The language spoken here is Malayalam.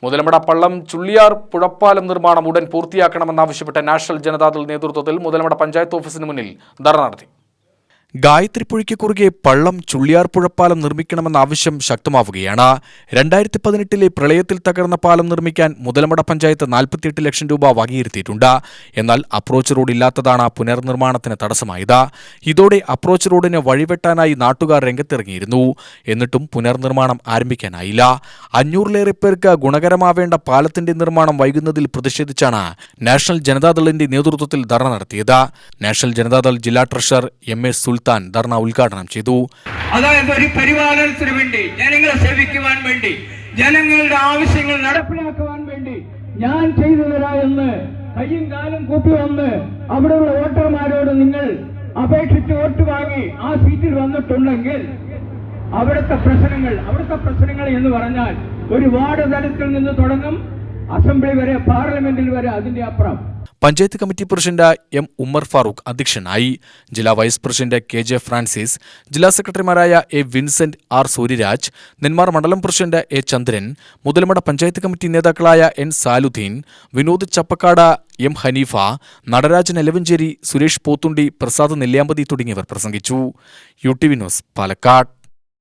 മുതലമട പള്ളം ചുള്ളിയാർ പുഴപ്പാലം നിർമ്മാണം ഉടൻ പൂർത്തിയാക്കണമെന്നാവശ്യപ്പെട്ട നാഷണൽ ജനതാദൾ നേതൃത്വത്തിൽ മുതലമട പഞ്ചായത്ത് ഓഫീസിന് മുന്നിൽ ധർണ നടത്തി. ഗായത്രിപ്പുഴയ്ക്ക് കുറുകെ പള്ളം ചുള്ളിയാർ പുഴപ്പാലം നിർമ്മിക്കണമെന്ന ആവശ്യം ശക്തമാവുകയാണ്. 2018 പ്രളയത്തിൽ തകർന്ന പാലം നിർമ്മിക്കാൻ മുതലമട പഞ്ചായത്ത് 48 ലക്ഷം രൂപ വകയിരുത്തിയിട്ടുണ്ട്. എന്നാൽ അപ്രോച്ച് റോഡ് ഇല്ലാത്തതാണ് പുനർനിർമ്മാണത്തിന് തടസ്സമായത്. ഇതോടെ അപ്രോച്ച് റോഡിന് വഴിവെട്ടാനായി നാട്ടുകാർ രംഗത്തിറങ്ങിയിരുന്നു. എന്നിട്ടും പുനർനിർമ്മാണം ആരംഭിക്കാനായില്ല. 500-ലേറെ പേർക്ക് ഗുണകരമാവേണ്ട പാലത്തിന്റെ നിർമ്മാണം വൈകുന്നതിൽ പ്രതിഷേധിച്ചാണ് നാഷണൽ ജനതാദളിന്റെ നേതൃത്വത്തിൽ ധർണ നടത്തിയത്. നാഷണൽ ജനതാദൾ ജില്ലാ ട്രഷറർ എം.എ. സുൽത്താൻ ധർണ ഉദ്ഘാടനം ചെയ്തു. അതായത് ഒരു പരിപാലനത്തിന് വേണ്ടി, ജനങ്ങളെ സേവിക്കുവാൻ വേണ്ടി, ജനങ്ങളുടെ ആവശ്യങ്ങൾ നടപ്പിലാക്കുവാൻ വേണ്ടി ഞാൻ ചെയ്തു തരാ എന്ന് കയ്യും കാലും കൂപ്പി വന്ന് അവിടെയുള്ള വോട്ടർമാരോട് നിങ്ങൾ അപേക്ഷിച്ച് വോട്ട് വാങ്ങി ആ സീറ്റിൽ വന്നിട്ടുണ്ടെങ്കിൽ അവിടുത്തെ പ്രശ്നങ്ങൾ എന്ന് പറഞ്ഞാൽ ഒരു വാർഡ് തലത്തിൽ നിന്ന് തുടങ്ങും, അസംബ്ലി വരെ, പാർലമെന്റിൽ വരെ, അതിന്റെ അപ്പുറം. Panchayat committee president M Ummer Farooq അധ്യക്ഷനായി. ജില്ലാ വൈസ് പ്രസിഡന്റ് കെ.ജെ. ഫ്രാൻസിസ്, ജില്ലാ സെക്രട്ടറിമാരായ A. Vincent, R. Suryaraj, Nenmara മണ്ഡലം president A. Chandran, Muthalamada panchayat committee നേതാക്കളായ എൻ. സാലുദ്ദീൻ, വിനോദ് ചപ്പക്കാട്, എം. ഹനീഫ, നടരാജൻ എലവഞ്ചേരി, സുരേഷ് പോത്തുണ്ടി, പ്രസാദ് നെല്ലിയാമ്പതി തുടങ്ങിയവർ പ്രസംഗിച്ചു. UTV news, Palakkad.